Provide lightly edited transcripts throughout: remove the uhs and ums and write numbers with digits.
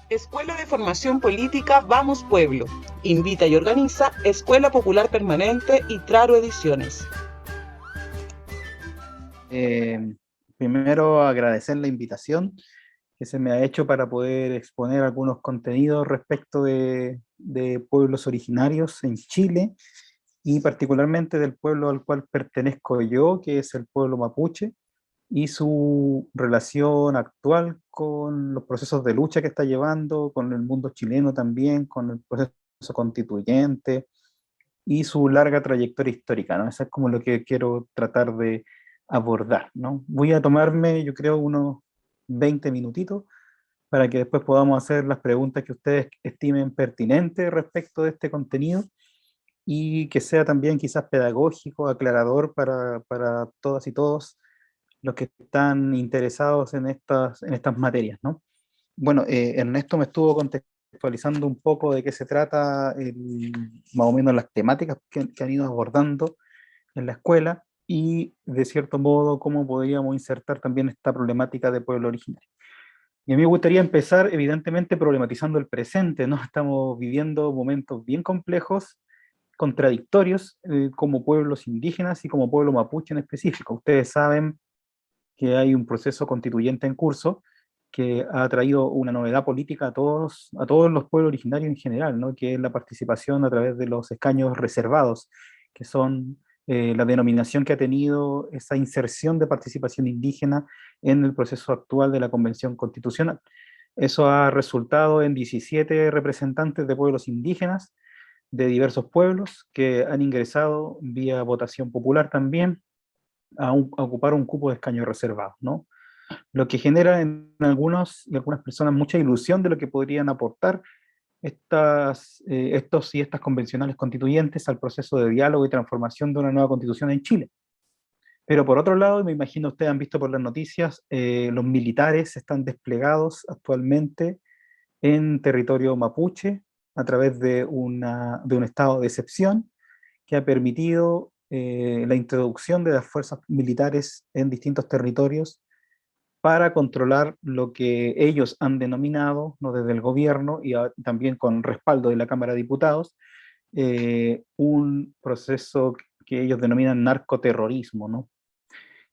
Escuela de Formación Política Vamos Pueblo. Invita y organiza Escuela Popular Permanente y Traro Ediciones. Eh, Primero agradecer la invitación que se me ha hecho para poder exponer algunos contenidos respecto de pueblos originarios en Chile y particularmente del pueblo al cual pertenezco yo, que es el pueblo mapuche, y su relación actual con los procesos de lucha que está llevando, con el mundo chileno también, con el proceso constituyente y su larga trayectoria histórica, ¿no? Eso es como lo que quiero tratar de abordar, ¿no? Voy a tomarme, yo creo, unos 20 minutitos para que después podamos hacer las preguntas que ustedes estimen pertinentes respecto de este contenido y que sea también quizás pedagógico, aclarador para todas y todos los que están interesados en estas materias, ¿no? Bueno, Ernesto me estuvo contextualizando un poco de qué se trata, más o menos las temáticas que han ido abordando en la escuela y de cierto modo cómo podríamos insertar también esta problemática de pueblo originario. Y a mí me gustaría empezar evidentemente problematizando el presente, ¿no? Estamos viviendo momentos bien complejos, contradictorios, como pueblos indígenas y como pueblo mapuche en específico. Ustedes saben que hay un proceso constituyente en curso que ha traído una novedad política a todos los pueblos originarios en general, ¿no? Que es la participación a través de los escaños reservados, que son la denominación que ha tenido esa inserción de participación indígena en el proceso actual de la Convención Constitucional. Eso ha resultado en 17 representantes de pueblos indígenas de diversos pueblos que han ingresado vía votación popular también a ocupar un cupo de escaño reservado, ¿no? Lo que genera en algunas personas mucha ilusión de lo que podrían aportar estos y estas convencionales constituyentes al proceso de diálogo y transformación de una nueva constitución en Chile. Pero por otro lado, me imagino ustedes han visto por las noticias, los militares están desplegados actualmente en territorio mapuche a través de un estado de excepción que ha permitido la introducción de las fuerzas militares en distintos territorios para controlar lo que ellos han denominado, ¿no? Desde el gobierno y también con respaldo de la Cámara de Diputados, un proceso que ellos denominan narcoterrorismo, ¿no?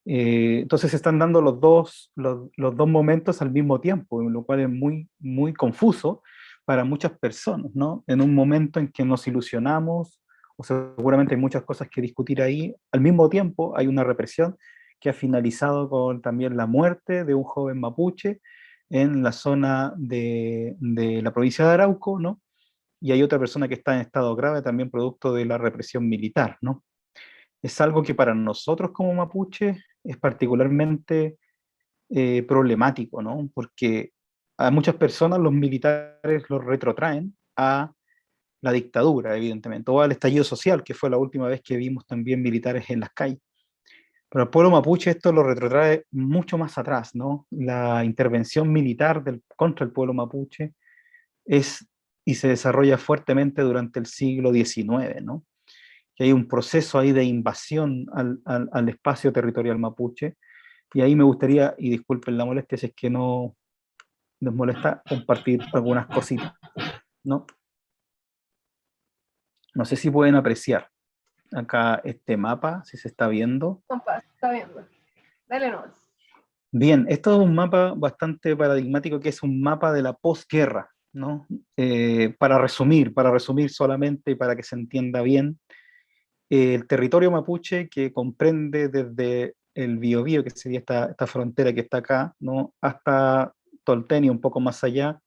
Entonces se están dando los dos momentos al mismo tiempo, lo cual es muy, muy confuso para muchas personas, ¿no? En un momento en que nos ilusionamos, o seguramente hay muchas cosas que discutir ahí, al mismo tiempo hay una represión que ha finalizado con también la muerte de un joven mapuche en la zona de la provincia de Arauco, ¿no? Y hay otra persona que está en estado grave también producto de la represión militar, ¿no? Es algo que para nosotros como mapuche es particularmente problemático, ¿no? Porque a muchas personas los militares los retrotraen a la dictadura, evidentemente, o al estallido social, que fue la última vez que vimos también militares en las calles. Pero al pueblo mapuche esto lo retrotrae mucho más atrás, ¿no? La intervención militar contra el pueblo mapuche es y se desarrolla fuertemente durante el siglo XIX, ¿no? Que hay un proceso ahí de invasión al espacio territorial mapuche, y ahí me gustaría, y disculpen la molestia si es que no les molesta, compartir algunas cositas, ¿no? No sé si pueden apreciar acá este mapa, si se está viendo. Compa, está viendo. Dale nomás. Bien, esto es un mapa bastante paradigmático, que es un mapa de la posguerra, ¿no? Para resumir solamente y para que se entienda bien, el territorio mapuche que comprende desde el Biobío, que sería esta frontera que está acá, ¿no? Hasta Toltenia, un poco más allá,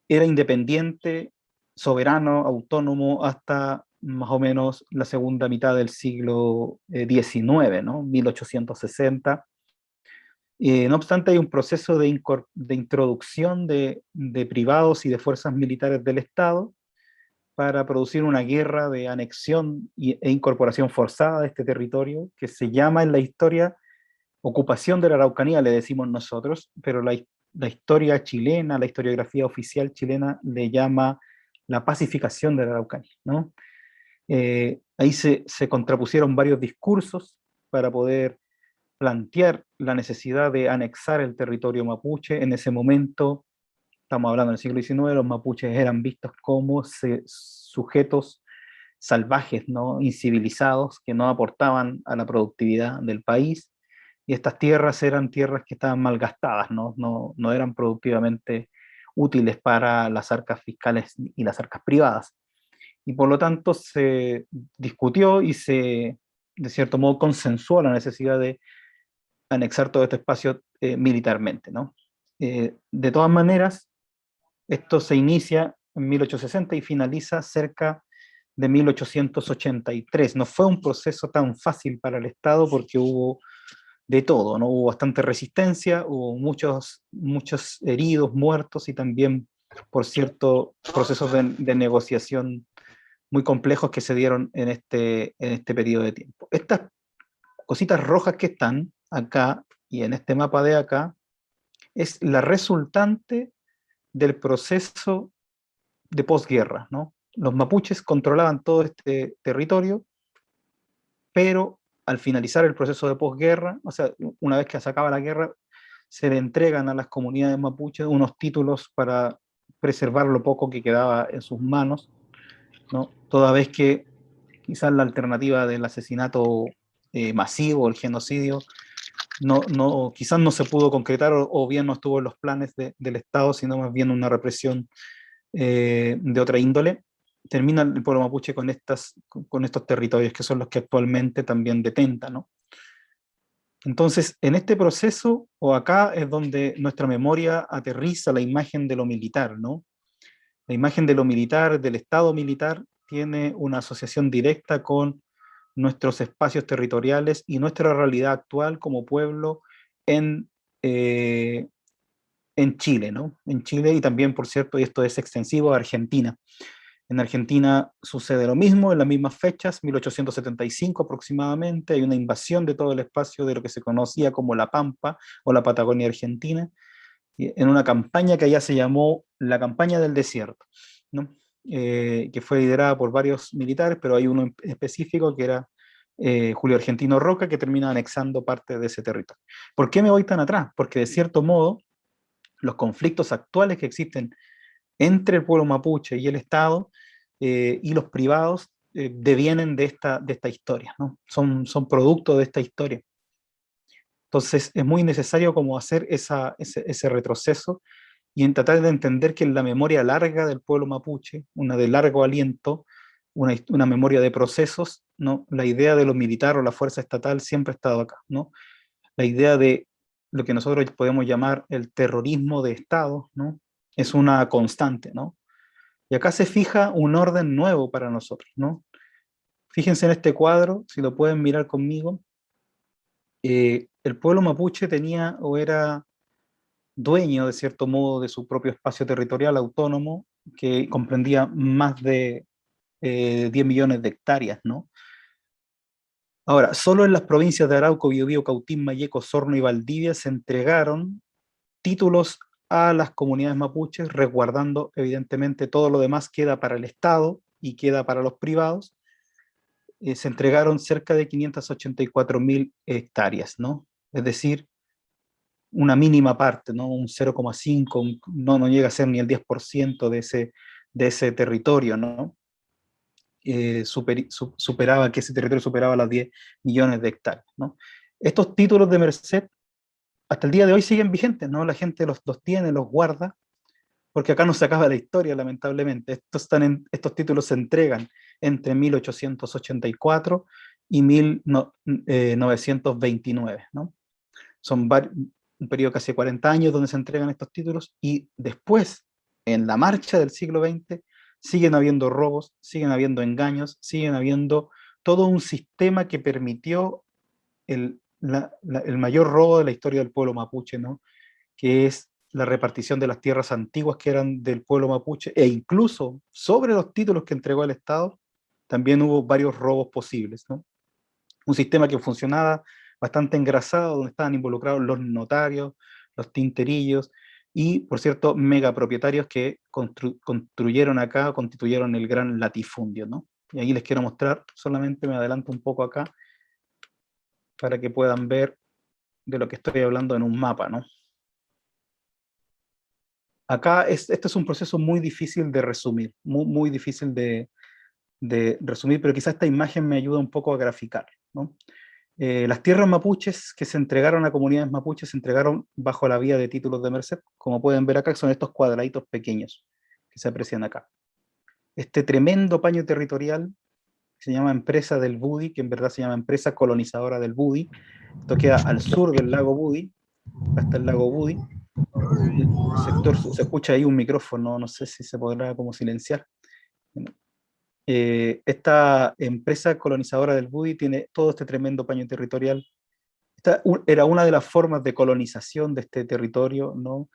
era independiente, soberano, autónomo, hasta más o menos la segunda mitad del siglo XIX, ¿no? 1860. No obstante, hay un proceso de introducción de privados y de fuerzas militares del Estado para producir una guerra de anexión e incorporación forzada de este territorio, que se llama en la historia ocupación de la Araucanía, le decimos nosotros, pero la historia chilena, la historiografía oficial chilena le llama la pacificación de la Araucanía, ¿no? Ahí se contrapusieron varios discursos para poder plantear la necesidad de anexar el territorio mapuche. En ese momento estamos hablando del siglo XIX, los mapuches eran vistos como sujetos salvajes, ¿no? Incivilizados, que no aportaban a la productividad del país, y estas tierras eran tierras que estaban malgastadas, no eran productivamente útiles para las arcas fiscales y las arcas privadas. Y por lo tanto se discutió y se, de cierto modo, consensuó la necesidad de anexar todo este espacio militarmente, ¿no? De todas maneras, esto se inicia en 1860 y finaliza cerca de 1883. No fue un proceso tan fácil para el Estado porque hubo de todo, ¿no? Hubo bastante resistencia, hubo muchos heridos, muertos y también, por cierto, procesos de negociación muy complejos que se dieron en este periodo de tiempo. Estas cositas rojas que están acá y en este mapa de acá es la resultante del proceso de posguerra, ¿no? Los mapuches controlaban todo este territorio, pero al finalizar el proceso de posguerra, o sea, una vez que se acaba la guerra, se le entregan a las comunidades mapuches unos títulos para preservar lo poco que quedaba en sus manos, ¿no? Toda vez que quizás la alternativa del asesinato masivo, el genocidio, quizás no se pudo concretar o bien no estuvo en los planes del Estado, sino más bien una represión de otra índole. Termina el pueblo mapuche con estos territorios que son los que actualmente también detenta, ¿no? Entonces, en este proceso, o acá es donde nuestra memoria aterriza la imagen de lo militar, ¿no? La imagen de lo militar, del Estado militar, tiene una asociación directa con nuestros espacios territoriales y nuestra realidad actual como pueblo en, eh, en Chile, ¿no? En Chile y también, por cierto, y esto es extensivo a Argentina. En Argentina sucede lo mismo, en las mismas fechas, 1875 aproximadamente, hay una invasión de todo el espacio de lo que se conocía como la Pampa o la Patagonia Argentina, en una campaña que allá se llamó la Campaña del Desierto, ¿no? Que fue liderada por varios militares, pero hay uno específico que era Julio Argentino Roca, que termina anexando parte de ese territorio. ¿Por qué me voy tan atrás? Porque de cierto modo, los conflictos actuales que existen entre el pueblo mapuche y el Estado y los privados devienen de esta historia, ¿no? Son producto de esta historia. Entonces es muy necesario como hacer ese retroceso y en tratar de entender que en la memoria larga del pueblo mapuche, una de largo aliento, una memoria de procesos, ¿no? La idea de lo militar o la fuerza estatal siempre ha estado acá, ¿no? La idea de lo que nosotros podemos llamar el terrorismo de Estado, ¿no? Es una constante, ¿no? Y acá se fija un orden nuevo para nosotros, ¿no? Fíjense en este cuadro, si lo pueden mirar conmigo, el pueblo mapuche tenía o era dueño, de cierto modo, de su propio espacio territorial autónomo, que comprendía más de 10 millones de hectáreas, ¿no? Ahora, solo en las provincias de Arauco, Biobío, Cautín, Malleco, Osorno y Valdivia se entregaron títulos a las comunidades mapuches, resguardando evidentemente todo lo demás queda para el Estado y queda para los privados. Se entregaron cerca de 584.000 hectáreas, ¿no? Es decir, una mínima parte, ¿no? Un 0,5, no llega a ser ni el 10% de ese territorio, ¿no? Superaba, que ese territorio superaba las 10 millones de hectáreas, ¿no? Estos títulos de Merced hasta el día de hoy siguen vigentes, ¿no? La gente los tiene, los guarda, porque acá no se acaba la historia, lamentablemente. Estos títulos se entregan entre 1884 y 1929, ¿no? Son un periodo de casi 40 años donde se entregan estos títulos y después, en la marcha del siglo XX, siguen habiendo robos, siguen habiendo engaños, siguen habiendo todo un sistema que permitió el mayor robo de la historia del pueblo mapuche, ¿no? Que es la repartición de las tierras antiguas que eran del pueblo mapuche, e incluso sobre los títulos que entregó el Estado, también hubo varios robos posibles, ¿no? Un sistema que funcionaba bastante engrasado, donde estaban involucrados los notarios, los tinterillos, y, por cierto, megapropietarios que construyeron acá, constituyeron el gran latifundio, ¿no? Y ahí les quiero mostrar, solamente me adelanto un poco acá, para que puedan ver de lo que estoy hablando en un mapa, ¿no? Acá este es un proceso muy difícil de resumir, muy difícil de resumir, pero quizás esta imagen me ayuda un poco a graficar, ¿no? Las tierras mapuches que se entregaron a comunidades mapuches se entregaron bajo la vía de títulos de merced, como pueden ver acá, son estos cuadraditos pequeños que se aprecian acá. Este tremendo paño territorial se llama Empresa del Budi, que en verdad se llama Empresa Colonizadora del Budi. Esto queda al sur del lago Budi, hasta el lago Budi. El sector, se escucha ahí un micrófono, no sé si se podrá como silenciar. Esta empresa colonizadora del Budi tiene todo este tremendo paño territorial. Esta era una de las formas de colonización de este territorio, ¿no?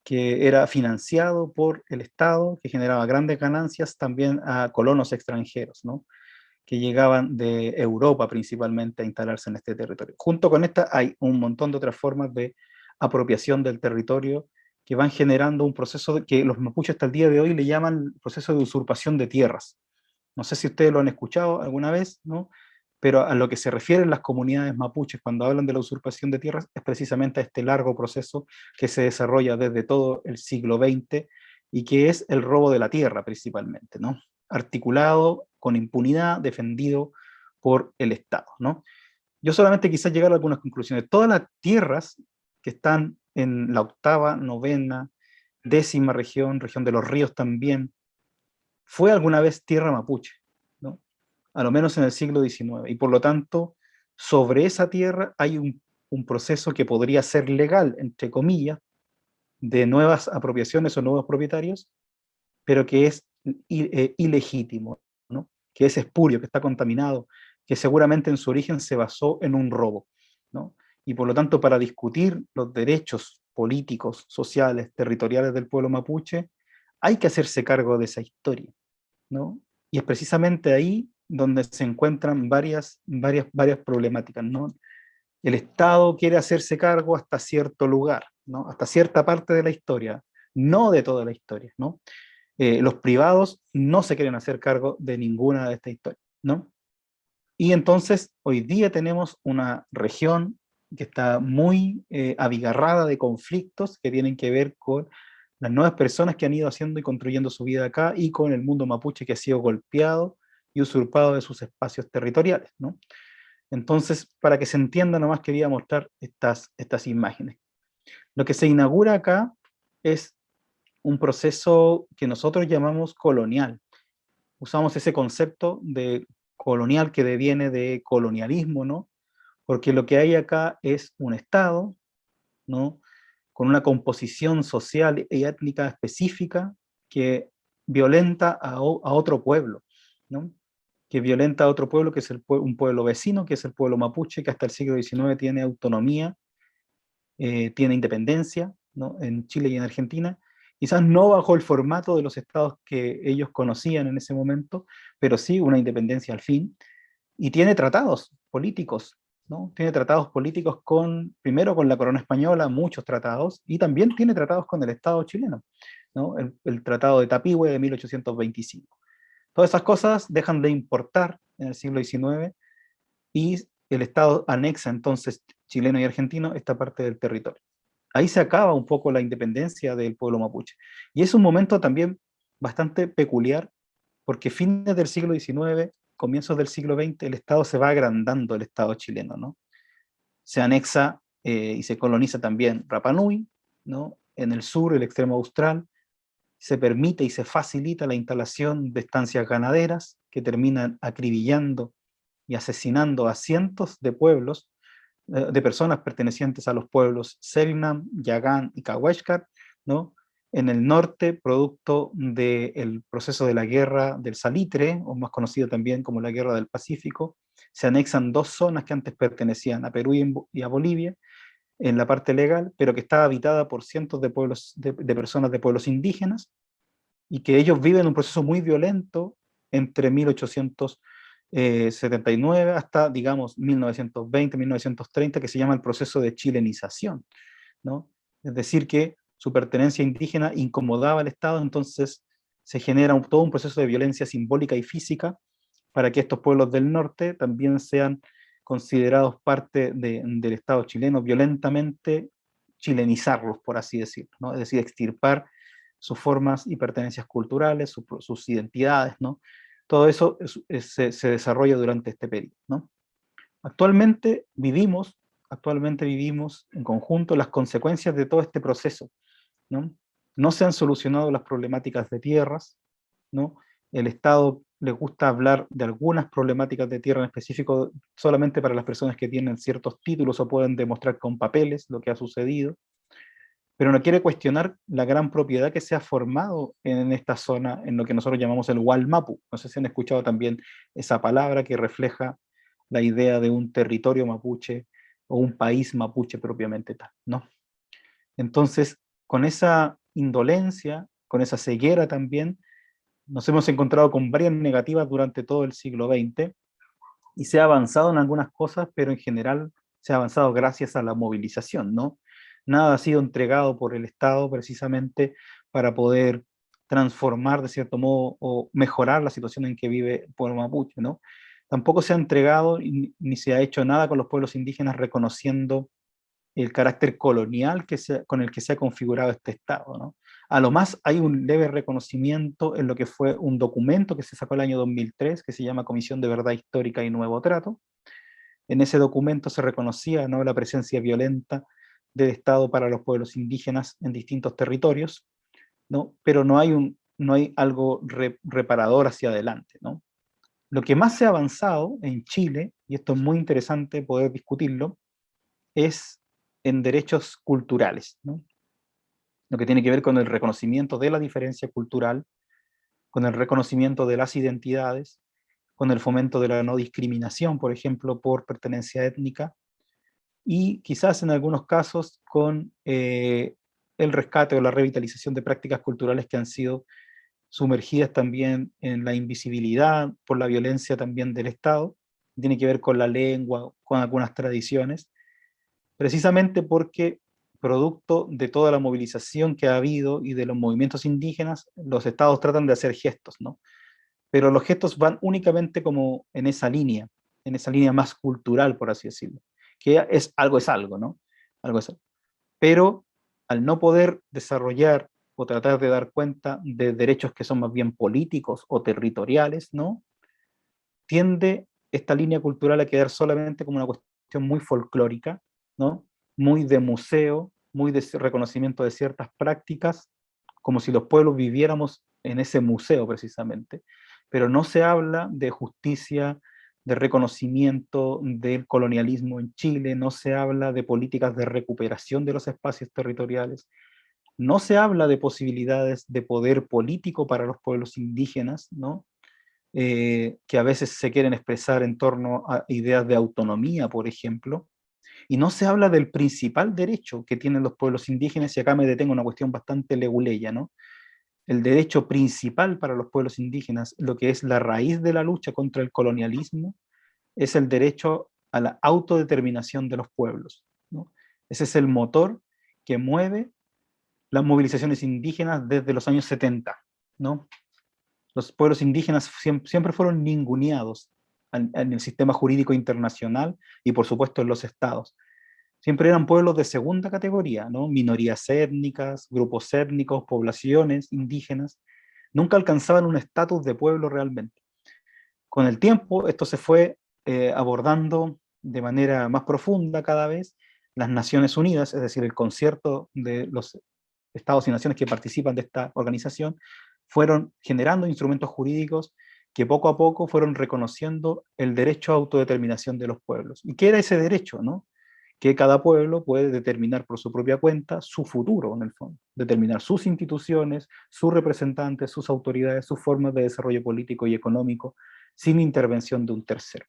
Que era financiado por el Estado, que generaba grandes ganancias también a colonos extranjeros, ¿no? Que llegaban de Europa principalmente a instalarse en este territorio. Junto con esta hay un montón de otras formas de apropiación del territorio que van generando un proceso que los mapuches hasta el día de hoy le llaman proceso de usurpación de tierras. No sé si ustedes lo han escuchado alguna vez, ¿no? Pero a lo que se refieren las comunidades mapuches cuando hablan de la usurpación de tierras es precisamente a este largo proceso que se desarrolla desde todo el siglo XX y que es el robo de la tierra principalmente, ¿no? Articulado con impunidad, defendido por el Estado, ¿no? Yo solamente quizás llegar a algunas conclusiones. Todas las tierras que están en la octava, novena, décima región, región de los ríos también, fue alguna vez tierra mapuche, ¿no? A lo menos en el siglo XIX, y por lo tanto, sobre esa tierra hay un proceso que podría ser legal, entre comillas, de nuevas apropiaciones o nuevos propietarios, pero que es ilegítimo, ¿no? Que es espurio, que está contaminado, que seguramente en su origen se basó en un robo, ¿no? Y por lo tanto, para discutir los derechos políticos, sociales, territoriales del pueblo mapuche, hay que hacerse cargo de esa historia, ¿no? Y es precisamente ahí donde se encuentran varias problemáticas, ¿no? El Estado quiere hacerse cargo hasta cierto lugar, ¿no? Hasta cierta parte de la historia, no de toda la historia, ¿no? Los privados no se quieren hacer cargo de ninguna de estas historias, ¿no? Y entonces hoy día tenemos una región que está muy abigarrada de conflictos que tienen que ver con las nuevas personas que han ido haciendo y construyendo su vida acá y con el mundo mapuche que ha sido golpeado y usurpado de sus espacios territoriales, ¿no? Entonces, para que se entienda, nomás quería mostrar estas imágenes. Lo que se inaugura acá es un proceso que nosotros llamamos colonial. Usamos ese concepto de colonial que deviene de colonialismo, ¿no? Porque lo que hay acá es un Estado, ¿no? Con una composición social y étnica específica que violenta a otro pueblo, ¿no? Que violenta a otro pueblo, que es un pueblo vecino, que es el pueblo mapuche, que hasta el siglo XIX tiene autonomía, tiene independencia, ¿no? En Chile y en Argentina, quizás no bajo el formato de los estados que ellos conocían en ese momento, pero sí una independencia al fin, y tiene tratados políticos, ¿no? Tiene tratados políticos primero con la corona española, muchos tratados, y también tiene tratados con el Estado chileno, ¿no? El Tratado de Tapigüe de 1825. Todas esas cosas dejan de importar en el siglo XIX y el Estado anexa entonces chileno y argentino esta parte del territorio. Ahí se acaba un poco la independencia del pueblo mapuche. Y es un momento también bastante peculiar, porque fines del siglo XIX, comienzos del siglo XX, el Estado se va agrandando, el Estado chileno, ¿no? Se anexa y se coloniza también Rapa Nui, ¿no? En el sur, el extremo austral, se permite y se facilita la instalación de estancias ganaderas que terminan acribillando y asesinando a cientos de pueblos, de personas pertenecientes a los pueblos Selknam, Yagán y Cahuéscar, ¿no? En el norte, producto del proceso de la guerra del Salitre, o más conocido también como la guerra del Pacífico, se anexan dos zonas que antes pertenecían a Perú y a Bolivia, en la parte legal, pero que está habitada por cientos de pueblos, de personas de pueblos indígenas, y que ellos viven un proceso muy violento entre 1879 hasta, digamos, 1920, 1930, que se llama el proceso de chilenización, ¿no? Es decir, que su pertenencia indígena incomodaba al Estado, entonces se genera todo un proceso de violencia simbólica y física para que estos pueblos del norte también sean considerados parte del Estado chileno, violentamente chilenizarlos, por así decirlo, ¿no? Es decir, extirpar sus formas y pertenencias culturales, sus identidades, ¿no? Todo eso se desarrolla durante este periodo, ¿no? Actualmente vivimos en conjunto las consecuencias de todo este proceso, ¿no? No se han solucionado las problemáticas de tierras, ¿no? El Estado le gusta hablar de algunas problemáticas de tierra en específico solamente para las personas que tienen ciertos títulos o pueden demostrar con papeles lo que ha sucedido, pero no quiere cuestionar la gran propiedad que se ha formado en esta zona, en lo que nosotros llamamos el Wallmapu. No sé si han escuchado también esa palabra que refleja la idea de un territorio mapuche o un país mapuche propiamente tal, ¿no? Entonces, con esa indolencia, con esa ceguera también, nos hemos encontrado con varias negativas durante todo el siglo XX y se ha avanzado en algunas cosas, pero en general se ha avanzado gracias a la movilización, ¿no? Nada ha sido entregado por el Estado precisamente para poder transformar de cierto modo o mejorar la situación en que vive el pueblo mapuche, ¿no? Tampoco se ha entregado ni se ha hecho nada con los pueblos indígenas reconociendo el carácter colonial con el que se ha configurado este Estado, ¿no? A lo más hay un leve reconocimiento en lo que fue un documento que se sacó el año 2003, que se llama Comisión de Verdad Histórica y Nuevo Trato. En ese documento se reconocía, ¿no?, la presencia violenta del Estado para los pueblos indígenas en distintos territorios, ¿no? Pero no hay algo reparador hacia adelante, ¿no? Lo que más se ha avanzado en Chile, y esto es muy interesante poder discutirlo, es en derechos culturales, ¿no? Lo que tiene que ver con el reconocimiento de la diferencia cultural, con el reconocimiento de las identidades, con el fomento de la no discriminación, por ejemplo, por pertenencia étnica, y quizás en algunos casos con el rescate o la revitalización de prácticas culturales que han sido sumergidas también en la invisibilidad por la violencia también del Estado, tiene que ver con la lengua, con algunas tradiciones, precisamente porque producto de toda la movilización que ha habido y de los movimientos indígenas, los estados tratan de hacer gestos, ¿no? Pero los gestos van únicamente como en esa línea más cultural, por así decirlo, que es algo, ¿no? Algo es algo. Pero al no poder desarrollar o tratar de dar cuenta de derechos que son más bien políticos o territoriales, ¿no? Tiende esta línea cultural a quedar solamente como una cuestión muy folclórica, ¿no? Muy de museo, muy de reconocimiento de ciertas prácticas, como si los pueblos viviéramos en ese museo precisamente, pero no se habla de justicia, de reconocimiento del colonialismo en Chile, no se habla de políticas de recuperación de los espacios territoriales, no se habla de posibilidades de poder político para los pueblos indígenas, ¿no? Que a veces se quieren expresar en torno a ideas de autonomía, por ejemplo, y no se habla del principal derecho que tienen los pueblos indígenas, y acá me detengo en una cuestión bastante leguleya, ¿no? El derecho principal para los pueblos indígenas, lo que es la raíz de la lucha contra el colonialismo, es el derecho a la autodeterminación de los pueblos, ¿no? Ese es el motor que mueve las movilizaciones indígenas desde los años 70, ¿no? Los pueblos indígenas siempre fueron ninguneados en el sistema jurídico internacional y por supuesto en los estados. Siempre eran pueblos de segunda categoría, ¿no? Minorías étnicas, grupos étnicos, poblaciones indígenas. Nunca alcanzaban un estatus de pueblo realmente. Con el tiempo esto se fue abordando de manera más profunda cada vez. Las Naciones Unidas, es decir, el concierto de los estados y naciones que participan de esta organización, fueron generando instrumentos jurídicos que poco a poco fueron reconociendo el derecho a autodeterminación de los pueblos. ¿Y qué era ese derecho, no? Que cada pueblo puede determinar por su propia cuenta su futuro, en el fondo, determinar sus instituciones, sus representantes, sus autoridades, sus formas de desarrollo político y económico, sin intervención de un tercero.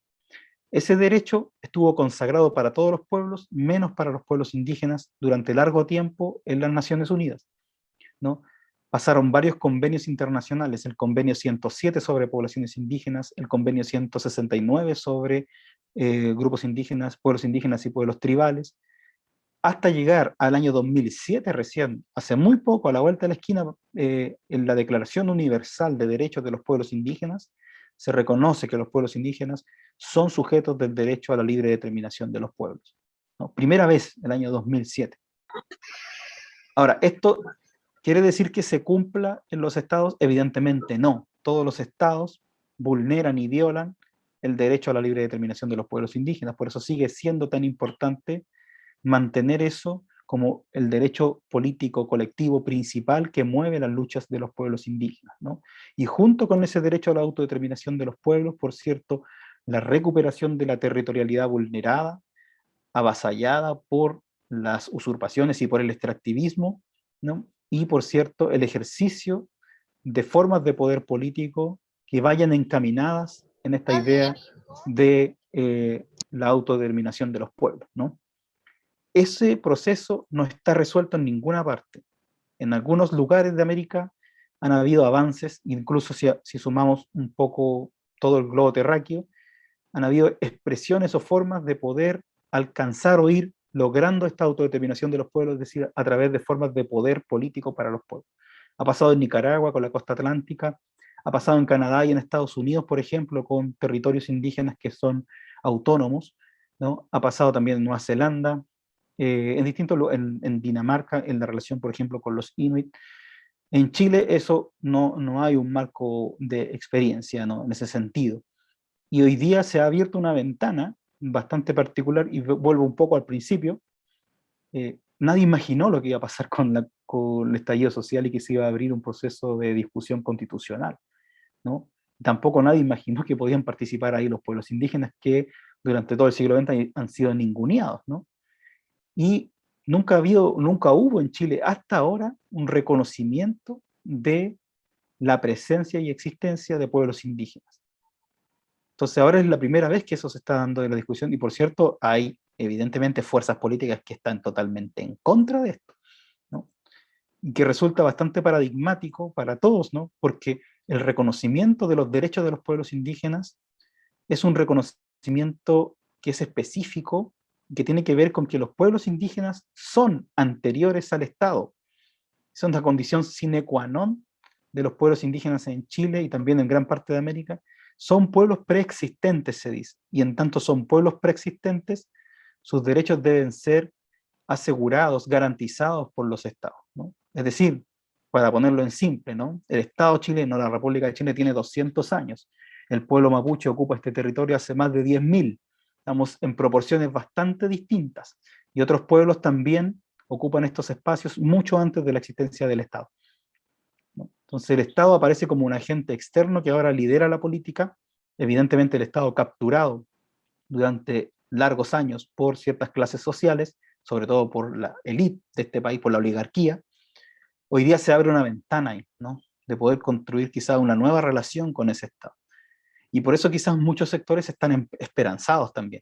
Ese derecho estuvo consagrado para todos los pueblos, menos para los pueblos indígenas, durante largo tiempo en las Naciones Unidas, ¿no? Pasaron varios convenios internacionales, el convenio 107 sobre poblaciones indígenas, el convenio 169 sobre grupos indígenas, pueblos indígenas y pueblos tribales, hasta llegar al año 2007 recién, hace muy poco, a la vuelta de la esquina, en la Declaración Universal de Derechos de los Pueblos Indígenas, se reconoce que los pueblos indígenas son sujetos del derecho a la libre determinación de los pueblos, ¿no? Primera vez, el año 2007. Ahora, esto, ¿Quiere decir que se cumpla en los estados? Evidentemente no. Todos los estados vulneran y violan el derecho a la libre determinación de los pueblos indígenas. Por eso sigue siendo tan importante mantener eso como el derecho político colectivo principal que mueve las luchas de los pueblos indígenas, ¿no? Y junto con ese derecho a la autodeterminación de los pueblos, por cierto, la recuperación de la territorialidad vulnerada, avasallada por las usurpaciones y por el extractivismo, ¿no? Y por cierto, el ejercicio de formas de poder político que vayan encaminadas en esta idea de la autodeterminación de los pueblos, ¿no? Ese proceso no está resuelto en ninguna parte. En algunos lugares de América han habido avances, incluso si sumamos un poco todo el globo terráqueo, han habido expresiones o formas de poder alcanzar o ir logrando esta autodeterminación de los pueblos, es decir, a través de formas de poder político para los pueblos. Ha pasado en Nicaragua con la costa atlántica, ha pasado en Canadá y en Estados Unidos, por ejemplo, con territorios indígenas que son autónomos, ¿no? Ha pasado también en Nueva Zelanda, en Dinamarca, en la relación, por ejemplo, con los Inuit. En Chile eso no hay un marco de experiencia, ¿no? En ese sentido. Y hoy día se ha abierto una ventana bastante particular, y vuelvo un poco al principio. Nadie imaginó lo que iba a pasar con el estallido social y que se iba a abrir un proceso de discusión constitucional, ¿no? Tampoco nadie imaginó que podían participar ahí los pueblos indígenas que durante todo el siglo XX han sido ninguneados, ¿no? Y nunca hubo en Chile hasta ahora un reconocimiento de la presencia y existencia de pueblos indígenas. Entonces ahora es la primera vez que eso se está dando en la discusión, y por cierto hay evidentemente fuerzas políticas que están totalmente en contra de esto, ¿no? Y que resulta bastante paradigmático para todos, ¿no? Porque el reconocimiento de los derechos de los pueblos indígenas es un reconocimiento que es específico, que tiene que ver con que los pueblos indígenas son anteriores al Estado. Son la condición sine qua non de los pueblos indígenas en Chile y también en gran parte de América. Son pueblos preexistentes, se dice, y en tanto son pueblos preexistentes, sus derechos deben ser asegurados, garantizados por los estados, ¿no? Es decir, para ponerlo en simple, ¿no? El Estado chileno, la República de Chile, tiene 200 años. El pueblo mapuche ocupa este territorio hace más de 10.000. Estamos en proporciones bastante distintas. Y otros pueblos también ocupan estos espacios mucho antes de la existencia del Estado, ¿no? Entonces el Estado aparece como un agente externo que ahora lidera la política. Evidentemente el Estado capturado durante largos años por ciertas clases sociales, sobre todo por la élite de este país, por la oligarquía. Hoy día se abre una ventana ahí, ¿no? De poder construir quizás una nueva relación con ese Estado. Y por eso quizás muchos sectores están esperanzados también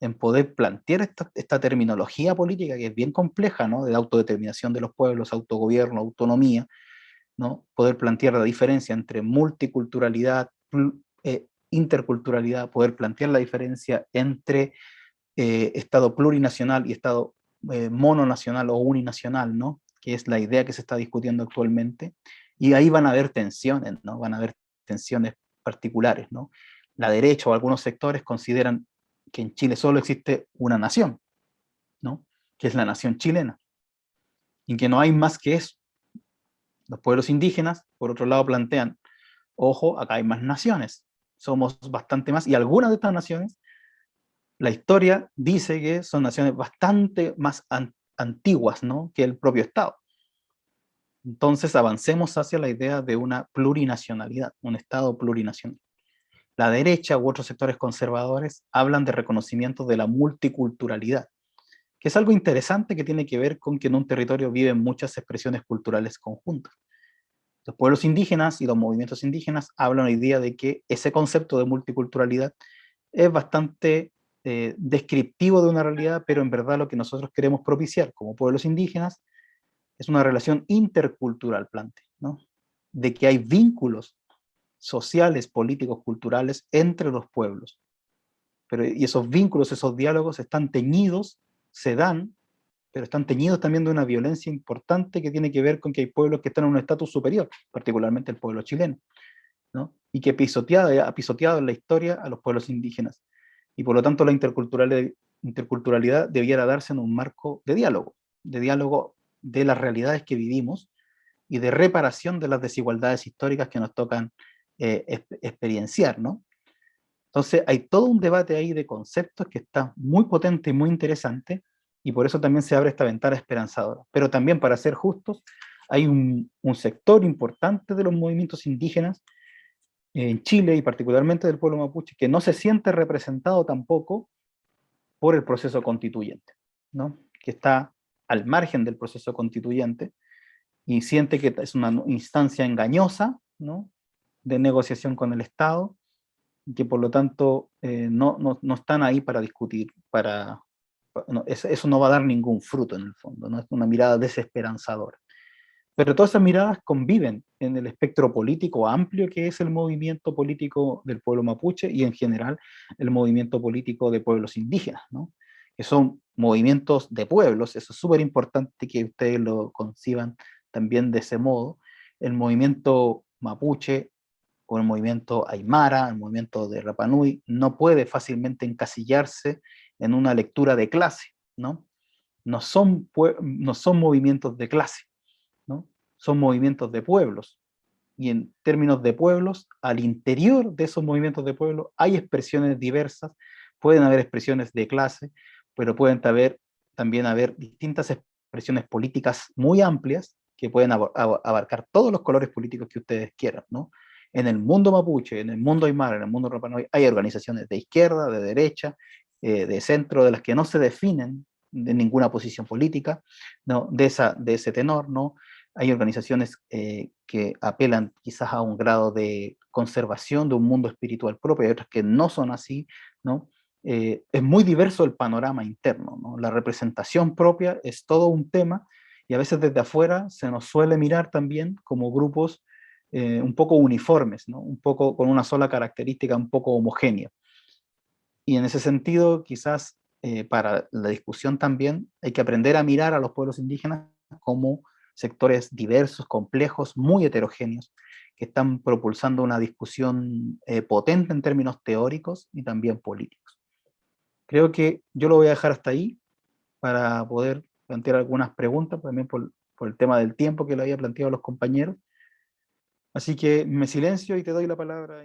en poder plantear esta terminología política que es bien compleja, ¿no? De autodeterminación de los pueblos, autogobierno, autonomía, ¿no? Poder plantear la diferencia entre multiculturalidad, interculturalidad, poder plantear la diferencia entre Estado plurinacional y Estado mononacional o uninacional, ¿no? Que es la idea que se está discutiendo actualmente. Y ahí van a haber tensiones, ¿no? Van a haber tensiones particulares, ¿no? La derecha o algunos sectores consideran que en Chile solo existe una nación, ¿no? Que es la nación chilena, y que no hay más que eso. Los pueblos indígenas, por otro lado, plantean, ojo, acá hay más naciones, somos bastante más, y algunas de estas naciones, la historia dice que son naciones bastante más antiguas, ¿no? Que el propio Estado. Entonces avancemos hacia la idea de una plurinacionalidad, un Estado plurinacional. La derecha u otros sectores conservadores hablan de reconocimiento de la multiculturalidad, que es algo interesante que tiene que ver con que en un territorio viven muchas expresiones culturales conjuntas. Los pueblos indígenas y los movimientos indígenas hablan hoy día de que ese concepto de multiculturalidad es bastante descriptivo de una realidad, pero en verdad lo que nosotros queremos propiciar como pueblos indígenas es una relación intercultural, ¿no? De que hay vínculos sociales, políticos, culturales entre los pueblos. Y esos vínculos, esos diálogos están teñidos, se dan, pero están teñidos también de una violencia importante que tiene que ver con que hay pueblos que están en un estatus superior, particularmente el pueblo chileno, ¿no? Y que ha pisoteado en la historia a los pueblos indígenas. Y por lo tanto la interculturalidad debiera darse en un marco de diálogo de las realidades que vivimos, y de reparación de las desigualdades históricas que nos tocan experienciar, ¿no? Entonces hay todo un debate ahí de conceptos que está muy potente y muy interesante, y por eso también se abre esta ventana esperanzadora. Pero también, para ser justos, hay un sector importante de los movimientos indígenas en Chile, y particularmente del pueblo mapuche, que no se siente representado tampoco por el proceso constituyente, ¿no? Que está al margen del proceso constituyente y siente que es una instancia engañosa, ¿no?, de negociación con el Estado, que por lo tanto no están ahí para discutir, eso no va a dar ningún fruto en el fondo, ¿no? Es una mirada desesperanzadora. Pero todas esas miradas conviven en el espectro político amplio que es el movimiento político del pueblo mapuche y en general el movimiento político de pueblos indígenas, ¿no?, que son movimientos de pueblos. Eso es súper importante que ustedes lo conciban también de ese modo. El movimiento mapuche o el movimiento aymara, el movimiento de Rapa Nui, no puede fácilmente encasillarse en una lectura de clase, ¿no? No son movimientos de clase, ¿no? Son movimientos de pueblos. Y en términos de pueblos, al interior de esos movimientos de pueblos hay expresiones diversas, pueden haber expresiones de clase, pero pueden también haber distintas expresiones políticas muy amplias que pueden abarcar todos los colores políticos que ustedes quieran, ¿no? En el mundo mapuche, en el mundo aymara, en el mundo Rapa Nui, hay organizaciones de izquierda, de derecha, de centro, de las que no se definen de ninguna posición política, ¿no?, de ese tenor, ¿no? Hay organizaciones que apelan quizás a un grado de conservación de un mundo espiritual propio, hay otras que no son así, ¿no? Es muy diverso el panorama interno, ¿no? La representación propia es todo un tema, y a veces desde afuera se nos suele mirar también como grupos un poco uniformes, ¿no?, un poco con una sola característica, un poco homogénea. Y en ese sentido, quizás para la discusión también hay que aprender a mirar a los pueblos indígenas como sectores diversos, complejos, muy heterogéneos, que están propulsando una discusión potente en términos teóricos y también políticos. Creo que yo lo voy a dejar hasta ahí para poder plantear algunas preguntas, también por el tema del tiempo que le había planteado a los compañeros. Así que me silencio y te doy la palabra.